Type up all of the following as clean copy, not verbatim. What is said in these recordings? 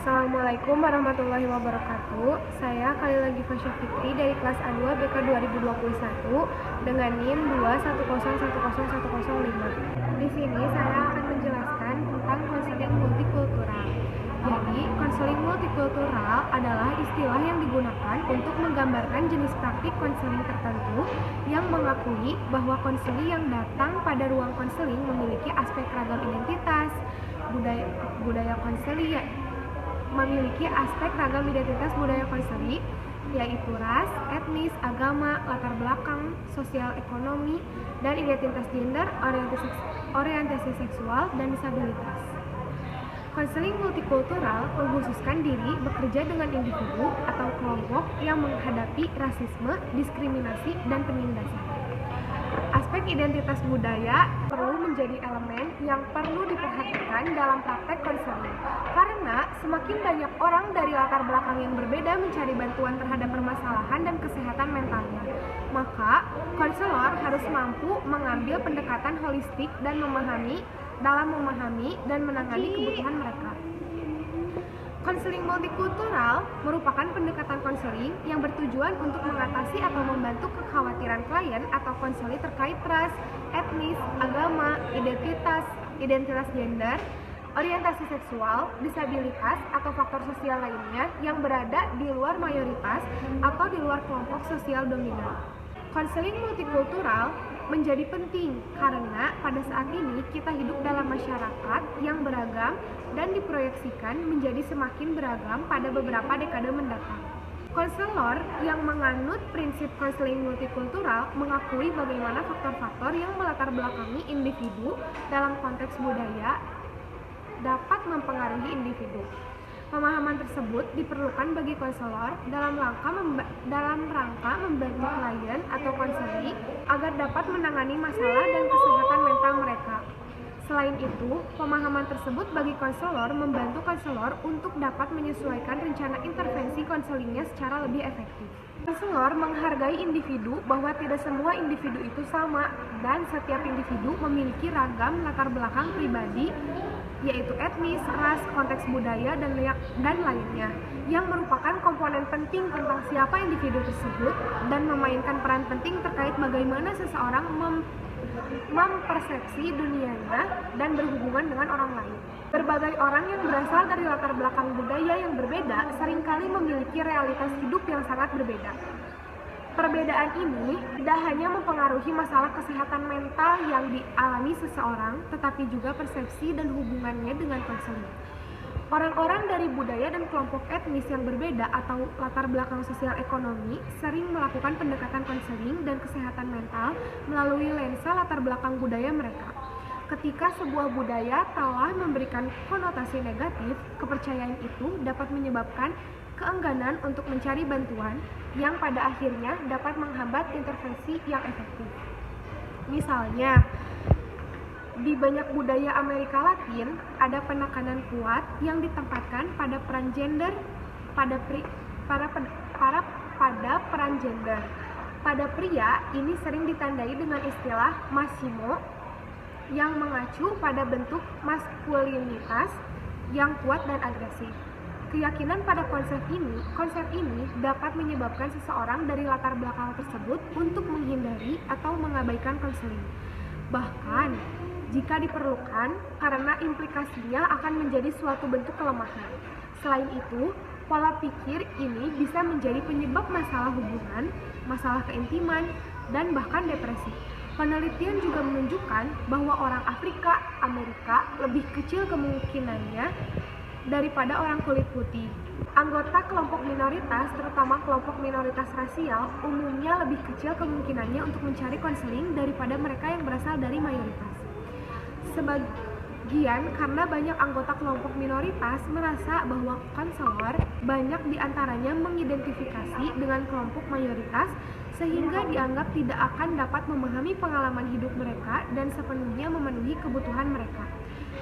Assalamualaikum warahmatullahi wabarakatuh. Saya Khalila Fasya Fikri dari kelas A2 BK 2021 dengan NIM 210101005. Di sini saya akan menjelaskan tentang konseling multikultural. Jadi, konseling multikultural adalah istilah yang digunakan untuk menggambarkan jenis praktik konseling tertentu yang mengakui bahwa konseli yang datang pada ruang konseling memiliki aspek ragam identitas, budaya konseli memiliki aspek ragam identitas budaya konseli, yaitu ras, etnis, agama, latar belakang, sosial ekonomi, dan identitas gender, orientasi seksual, dan disabilitas. Konseling multikultural mengkhususkan diri bekerja dengan individu atau kelompok yang menghadapi rasisme, diskriminasi, dan penindasan. Aspek identitas budaya perlu menjadi elemen yang perlu diperhatikan dalam praktek konseling, karena semakin banyak orang dari latar belakang yang berbeda mencari bantuan terhadap permasalahan dan kesehatan mentalnya, maka konselor harus mampu mengambil pendekatan holistik dan memahami dan menangani kebutuhan mereka. Konseling multikultural merupakan pendekatan konseling yang bertujuan untuk mengatasi atau membantu kekhawatiran klien atau konseli terkait ras, etnis, agama, identitas gender, orientasi seksual, disabilitas, atau faktor sosial lainnya yang berada di luar mayoritas atau di luar kelompok sosial dominan. Konseling multikultural menjadi penting karena pada saat ini kita hidup dalam masyarakat yang beragam dan diproyeksikan menjadi semakin beragam pada beberapa dekade mendatang. Konselor yang menganut prinsip konseling multikultural mengakui bagaimana faktor-faktor yang melatar belakangi individu dalam konteks budaya dapat mempengaruhi individu. Pemahaman tersebut diperlukan bagi konselor dalam rangka membantu klien atau konseli agar dapat menangani masalah dan kesehatan mental mereka. Selain itu, pemahaman tersebut bagi konselor membantu konselor untuk dapat menyesuaikan rencana intervensi konselingnya secara lebih efektif. Konselor menghargai individu bahwa tidak semua individu itu sama dan setiap individu memiliki ragam latar belakang pribadi, yaitu etnis, ras, konteks budaya, dan lainnya, yang merupakan komponen penting tentang siapa individu tersebut dan memainkan peran penting terkait bagaimana seseorang mempersepsi dunianya dan berhubungan dengan orang lain. Berbagai orang yang berasal dari latar belakang budaya yang berbeda seringkali memiliki realitas hidup yang sangat berbeda. Perbedaan ini tidak hanya mempengaruhi masalah kesehatan mental yang dialami seseorang, tetapi juga persepsi dan hubungannya dengan konseling. Orang-orang dari budaya dan kelompok etnis yang berbeda atau latar belakang sosial ekonomi sering melakukan pendekatan konseling dan kesehatan mental melalui lensa latar belakang budaya mereka. Ketika sebuah budaya telah memberikan konotasi negatif, kepercayaan itu dapat menyebabkan keengganan untuk mencari bantuan yang pada akhirnya dapat menghambat intervensi yang efektif. Misalnya, di banyak budaya Amerika Latin ada penekanan kuat yang ditempatkan pada peran gender pada peran gender. Pada pria, ini sering ditandai dengan istilah machismo yang mengacu pada bentuk maskulinitas yang kuat dan agresif. Keyakinan pada konsep ini dapat menyebabkan seseorang dari latar belakang tersebut untuk menghindari atau mengabaikan konseling. Bahkan, jika diperlukan, karena implikasinya akan menjadi suatu bentuk kelemahan. Selain itu, pola pikir ini bisa menjadi penyebab masalah hubungan, masalah keintiman, dan bahkan depresi. Penelitian juga menunjukkan bahwa orang Amerika lebih kecil kemungkinannya daripada orang kulit putih. Anggota kelompok minoritas, terutama kelompok minoritas rasial, umumnya lebih kecil kemungkinannya untuk mencari konseling daripada mereka yang berasal dari mayoritas. Sebagian karena banyak anggota kelompok minoritas merasa bahwa konselor banyak diantaranya mengidentifikasi dengan kelompok mayoritas sehingga dianggap tidak akan dapat memahami pengalaman hidup mereka dan sepenuhnya memenuhi kebutuhan mereka.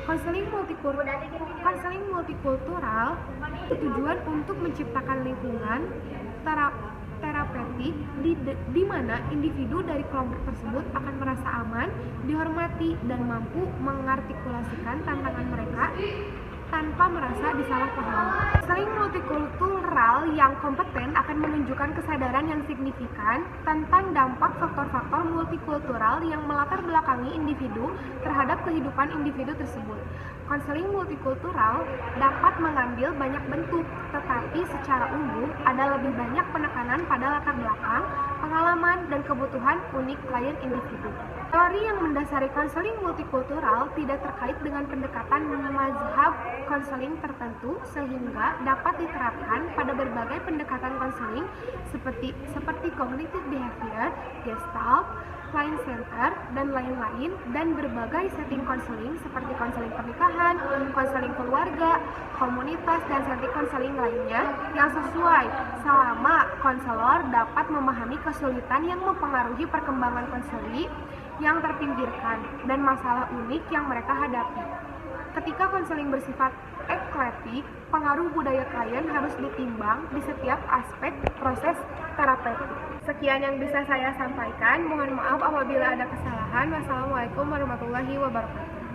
Konseling multikultural bertujuan untuk menciptakan lingkungan terapeutik di mana individu dari kelompok tersebut akan merasa aman, dihormati, dan mampu mengartikulasikan tantangan mereka tanpa merasa disalahpahami. Konseling multikultural yang kompeten akan menunjukkan kesadaran yang signifikan tentang dampak faktor-faktor multikultural yang melatar belakangi individu terhadap kehidupan individu tersebut. Konseling multikultural dapat mengambil banyak bentuk, tetapi secara umum ada lebih banyak penekanan pada latar belakang, pengalaman, dan kebutuhan unik klien individu. Teori yang mendasari konseling multikultural tidak terkait dengan pendekatan mazhab konseling tertentu, sehingga dapat diterapkan pada berbagai pendekatan konseling seperti cognitive behavior, gestalt, client center, dan lain-lain, dan berbagai setting konseling seperti konseling pernikahan, konseling keluarga, komunitas, dan setting konseling lainnya yang sesuai selama konselor dapat memahami kesulitan yang mempengaruhi perkembangan konseli yang terpinggirkan dan masalah unik yang mereka hadapi. Ketika konseling bersifat eklektik, pengaruh budaya klien harus ditimbang di setiap aspek proses terapeutik. Sekian yang bisa saya sampaikan. Mohon maaf apabila ada kesalahan. Wassalamualaikum warahmatullahi wabarakatuh.